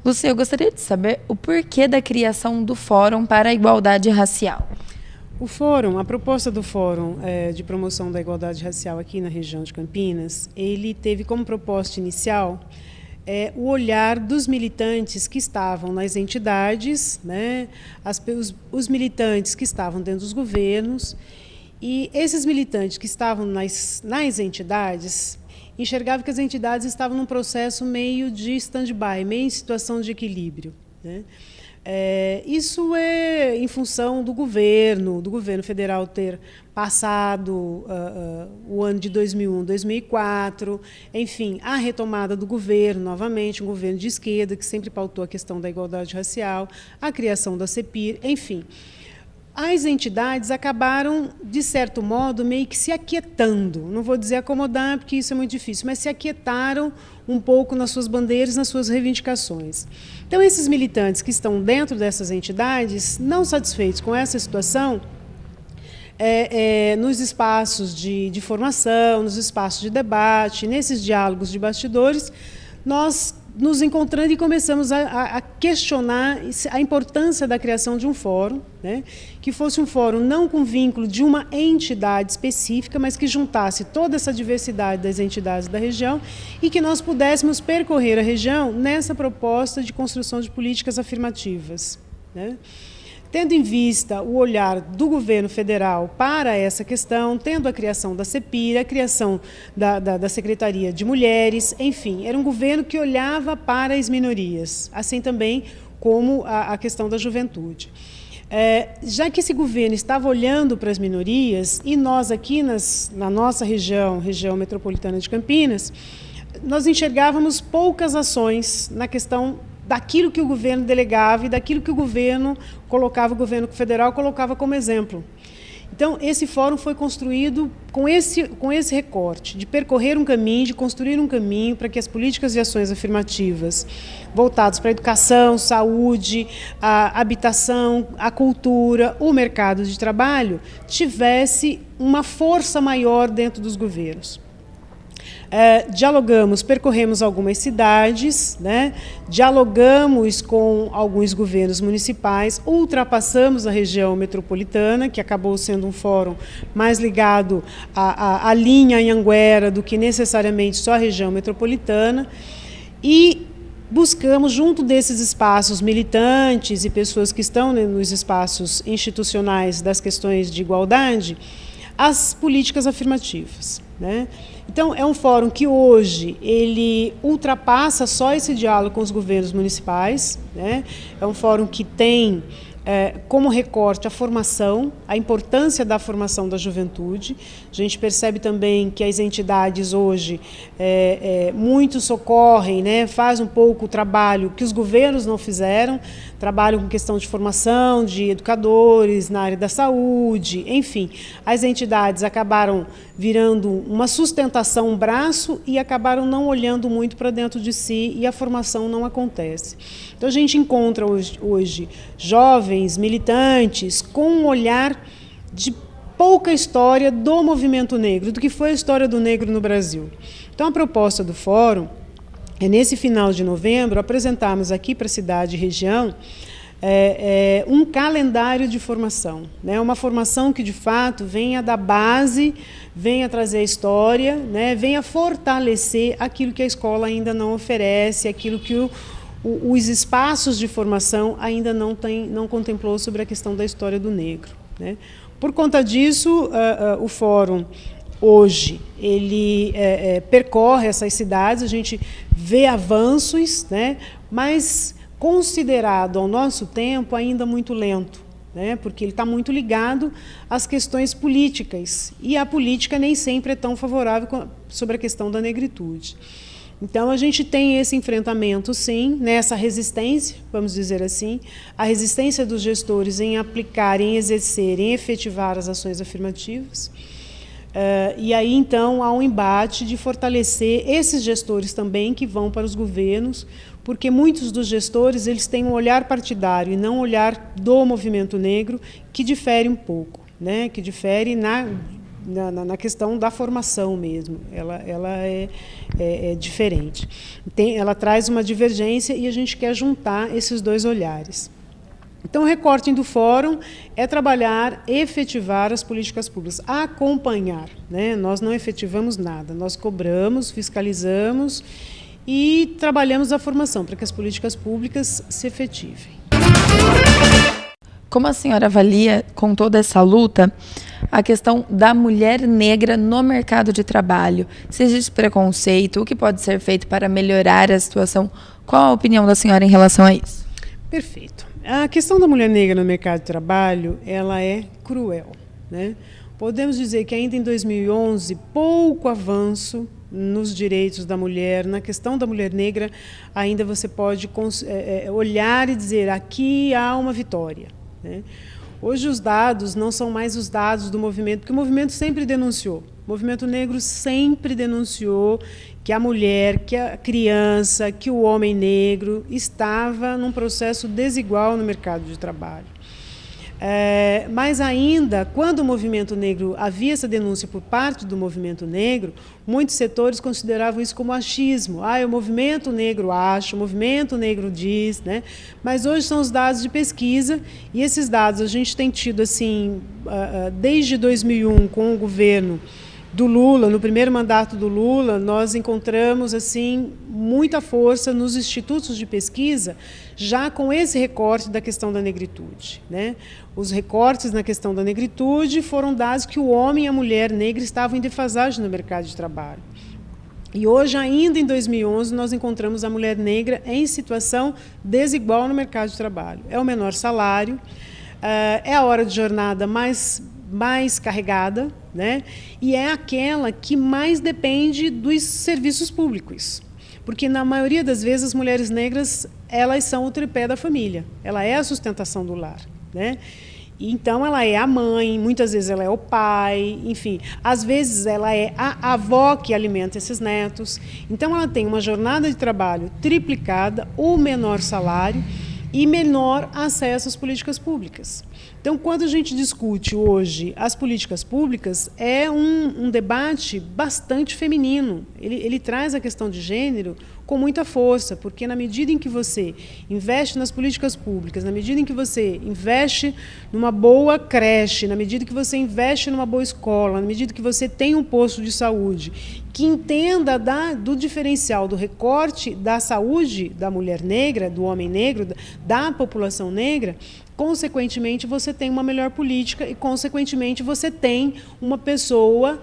Lúcia, eu gostaria de saber o porquê da criação do Fórum para a Igualdade Racial. O Fórum, a proposta do Fórum de Promoção da Igualdade Racial aqui na região de Campinas, ele teve como proposta inicial o olhar dos militantes que estavam nas entidades, né, os militantes que estavam dentro dos governos, e esses militantes que estavam nas entidades enxergavam que as entidades estavam num processo meio de stand-by, meio em situação de equilíbrio, né? Isso é em função do governo federal ter passado o ano de 2001, 2004, enfim, a retomada do governo, novamente, um governo de esquerda que sempre pautou a questão da igualdade racial, a criação da CEPIR, enfim. As entidades acabaram, de certo modo, meio que se aquietando. Não vou dizer acomodar, porque isso é muito difícil, mas se aquietaram um pouco nas suas bandeiras, nas suas reivindicações. Então, esses militantes que estão dentro dessas entidades, não satisfeitos com essa situação, nos espaços de formação, nos espaços de debate, nesses diálogos de bastidores, nós nos encontrando e começamos a questionar a importância da criação de um fórum, né, que fosse um fórum não com vínculo de uma entidade específica, mas que juntasse toda essa diversidade das entidades da região e que nós pudéssemos percorrer a região nessa proposta de construção de políticas afirmativas, né? Tendo em vista o olhar do governo federal para essa questão, tendo a criação da CEPIR, a criação da Secretaria de Mulheres, enfim, era um governo que olhava para as minorias, assim também como a questão da juventude. Já que esse governo estava olhando para as minorias, e nós aqui na nossa região metropolitana de Campinas, nós enxergávamos poucas ações na questão daquilo que o governo delegava e daquilo que o governo federal colocava como exemplo. Então, esse fórum foi construído com esse recorte, de percorrer um caminho, de construir um caminho para que as políticas e ações afirmativas voltadas para a educação, saúde, a habitação, a cultura, o mercado de trabalho, tivesse uma força maior dentro dos governos. Dialogamos, percorremos algumas cidades, né? Dialogamos com alguns governos municipais, ultrapassamos a região metropolitana, que acabou sendo um fórum mais ligado à linha Anhanguera do que necessariamente só a região metropolitana, e buscamos, junto desses espaços militantes e pessoas que estão nos espaços institucionais das questões de igualdade, as políticas afirmativas, né? Então, é um fórum que hoje ele ultrapassa só esse diálogo com os governos municipais, né? É um fórum que tem como recorte a formação, a importância da formação da juventude. A gente percebe também que as entidades hoje muito socorrem, né, faz um pouco o trabalho que os governos não fizeram, trabalham com questão de formação, de educadores na área da saúde, enfim. As entidades acabaram virando uma sustentação, um braço, e acabaram não olhando muito para dentro de si, e a formação não acontece. Então, a gente encontra hoje jovens, militantes, com um olhar de pouca história do movimento negro, do que foi a história do negro no Brasil. Então, a proposta do Fórum é, nesse final de novembro, apresentarmos aqui para a cidade e região um calendário de formação, né? Uma formação que, de fato, venha da base, venha trazer a história, né? Venha fortalecer aquilo que a escola ainda não oferece, aquilo que os espaços de formação ainda não contemplou sobre a questão da história do negro, né? Por conta disso, o Fórum, hoje, ele percorre essas cidades, a gente vê avanços, né? Mas, considerado ao nosso tempo, ainda muito lento, né? Porque ele está muito ligado às questões políticas, e a política nem sempre é tão favorável sobre a questão da negritude. Então, a gente tem esse enfrentamento, sim, nessa resistência, vamos dizer assim, a resistência dos gestores em aplicar, em exercer, em efetivar as ações afirmativas. E aí, então, há um embate de fortalecer esses gestores também que vão para os governos, porque muitos dos gestores eles têm um olhar partidário e não um olhar do movimento negro, que difere um pouco, né? Que difere na questão da formação mesmo. Ela é diferente. Ela traz uma divergência e a gente quer juntar esses dois olhares. Então, o recorte do fórum é trabalhar, efetivar as políticas públicas, acompanhar, né? Nós não efetivamos nada, nós cobramos, fiscalizamos e trabalhamos a formação para que as políticas públicas se efetivem. Como a senhora avalia, com toda essa luta, a questão da mulher negra no mercado de trabalho? Se existe preconceito, o que pode ser feito para melhorar a situação? Qual a opinião da senhora em relação a isso? Perfeito. A questão da mulher negra no mercado de trabalho, ela é cruel, né? Podemos dizer que ainda em 2011, pouco avanço nos direitos da mulher, na questão da mulher negra, ainda você pode olhar e dizer, aqui há uma vitória, né? Hoje os dados não são mais os dados do movimento, porque o movimento sempre denunciou. O movimento negro sempre denunciou que a mulher, que a criança, que o homem negro estava num processo desigual no mercado de trabalho. Mas ainda, quando o movimento negro havia essa denúncia por parte do movimento negro, muitos setores consideravam isso como achismo. O movimento negro acha, o movimento negro diz, né? Mas hoje são os dados de pesquisa e esses dados a gente tem tido assim, desde 2001 com o governo do Lula, no primeiro mandato do Lula, nós encontramos assim muita força nos institutos de pesquisa, já com esse recorte da questão da negritude, né? Os recortes na questão da negritude foram dados que o homem e a mulher negra estavam em defasagem no mercado de trabalho. E hoje, ainda em 2011, nós encontramos a mulher negra em situação desigual no mercado de trabalho. É o menor salário, é a hora de jornada mais carregada, né? E é aquela que mais depende dos serviços públicos. Porque, na maioria das vezes, as mulheres negras, elas são o tripé da família. Ela é a sustentação do lar, né? Então, ela é a mãe, muitas vezes ela é o pai, enfim. Às vezes, ela é a avó que alimenta esses netos. Então, ela tem uma jornada de trabalho triplicada, o menor salário e menor acesso às políticas públicas. Então, quando a gente discute hoje as políticas públicas, é um debate bastante feminino. Ele traz a questão de gênero com muita força, porque na medida em que você investe nas políticas públicas, na medida em que você investe numa boa creche, na medida que você investe numa boa escola, na medida que você tem um posto de saúde, que entenda do diferencial do recorte da saúde da mulher negra, do homem negro, da população negra, consequentemente, você tem uma melhor política e, consequentemente, você tem uma pessoa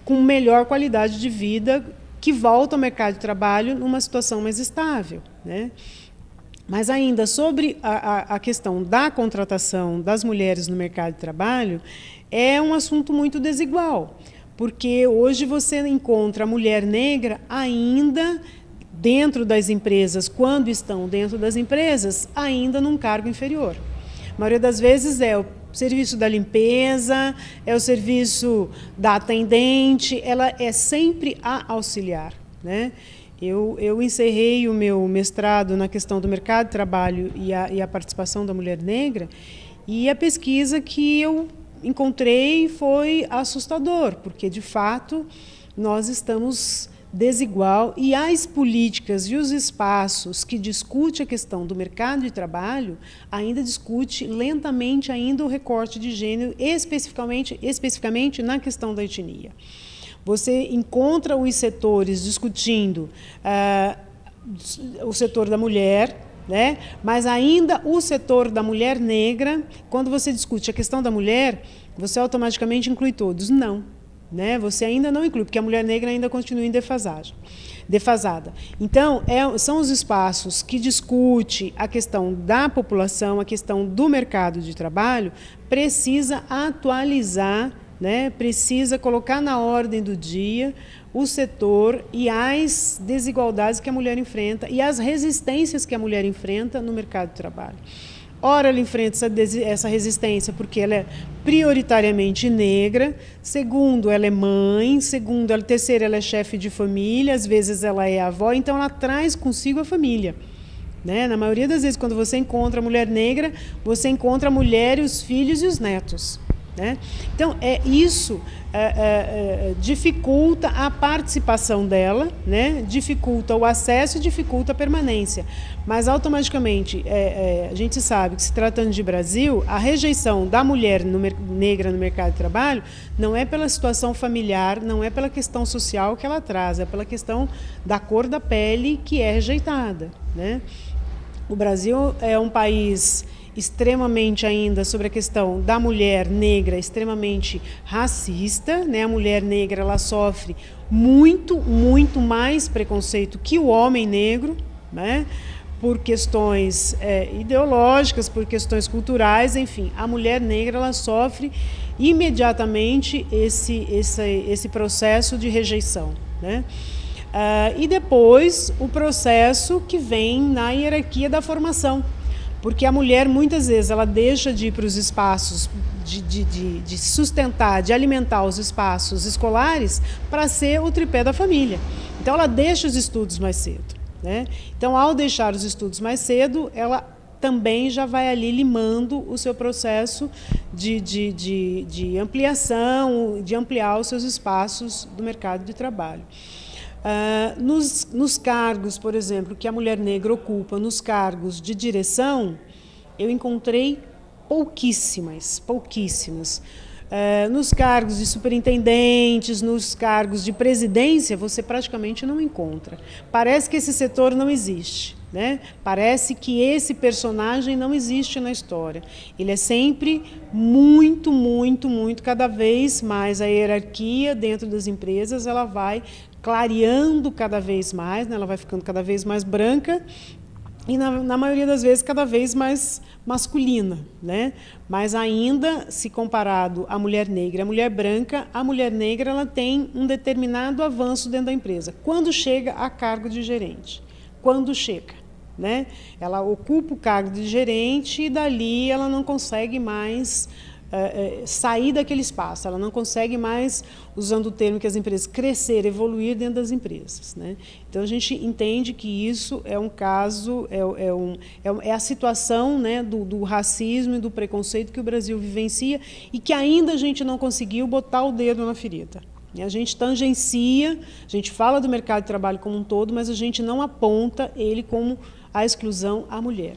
com melhor qualidade de vida que volta ao mercado de trabalho numa situação mais estável, né? Mas ainda sobre a questão da contratação das mulheres no mercado de trabalho, é um assunto muito desigual, porque hoje você encontra a mulher negra ainda dentro das empresas, quando estão dentro das empresas, ainda num cargo inferior. A maioria das vezes é o serviço da limpeza, é o serviço da atendente, ela é sempre a auxiliar, né? Eu encerrei o meu mestrado na questão do mercado de trabalho e a participação da mulher negra, e a pesquisa que eu encontrei foi assustador, porque, de fato, nós estamos desigual e as políticas e os espaços que discutem a questão do mercado de trabalho ainda discute lentamente ainda o recorte de gênero, especificamente na questão da etnia. Você encontra os setores discutindo o setor da mulher, né? Mas ainda o setor da mulher negra, quando você discute a questão da mulher, você automaticamente inclui todos. Não. Né? Você ainda não inclui, porque a mulher negra ainda continua em defasada. Então, são os espaços que discutem a questão da população, a questão do mercado de trabalho, precisa atualizar, né? Precisa colocar na ordem do dia o setor e as desigualdades que a mulher enfrenta e as resistências que a mulher enfrenta no mercado de trabalho. Ora, ela enfrenta essa resistência porque ela é prioritariamente negra, segundo, ela é mãe, terceiro, ela é chefe de família, às vezes ela é avó, então ela traz consigo a família, né? Na maioria das vezes, quando você encontra a mulher negra, você encontra a mulher, os filhos e os netos, né? Então, isso dificulta a participação dela, né? Dificulta o acesso e dificulta a permanência. Mas, automaticamente, a gente sabe que, se tratando de Brasil, a rejeição da mulher negra no mercado de trabalho não é pela situação familiar, não é pela questão social que ela traz, é pela questão da cor da pele que é rejeitada, né? O Brasil é um país extremamente ainda sobre a questão da mulher negra, extremamente racista, né? A mulher negra, ela sofre muito mais preconceito que o homem negro, né? Por questões ideológicas, por questões culturais, enfim, a mulher negra, ela sofre imediatamente esse processo de rejeição, né? E depois o processo que vem na hierarquia da formação. Porque a mulher, muitas vezes, ela deixa de ir para os espaços, de sustentar, de alimentar os espaços escolares para ser o tripé da família. Então, ela deixa os estudos mais cedo, né? Então, ao deixar os estudos mais cedo, ela também já vai ali limando o seu processo de ampliação, de ampliar os seus espaços do mercado de trabalho. Nos cargos, por exemplo, que a mulher negra ocupa, nos cargos de direção, eu encontrei pouquíssimas. Nos cargos de superintendentes, nos cargos de presidência, você praticamente não encontra. Parece que esse setor não existe, né? Parece que esse personagem não existe na história. Ele é sempre muito, cada vez mais a hierarquia dentro das empresas, ela vai clareando cada vez mais, né? Ela vai ficando cada vez mais branca e, na maioria das vezes, cada vez mais masculina, né? Mas ainda, se comparado à mulher negra e à mulher branca, a mulher negra, ela tem um determinado avanço dentro da empresa, quando chega a cargo de gerente. Quando chega, né? Ela ocupa o cargo de gerente e dali ela não consegue mais sair daquele espaço, ela não consegue mais, usando o termo que as empresas, crescer, evoluir dentro das empresas, né? Então, a gente entende que isso é um caso, é a situação, né, do racismo e do preconceito que o Brasil vivencia e que ainda a gente não conseguiu botar o dedo na ferida. A gente tangencia, a gente fala do mercado de trabalho como um todo, mas a gente não aponta ele como a exclusão à mulher.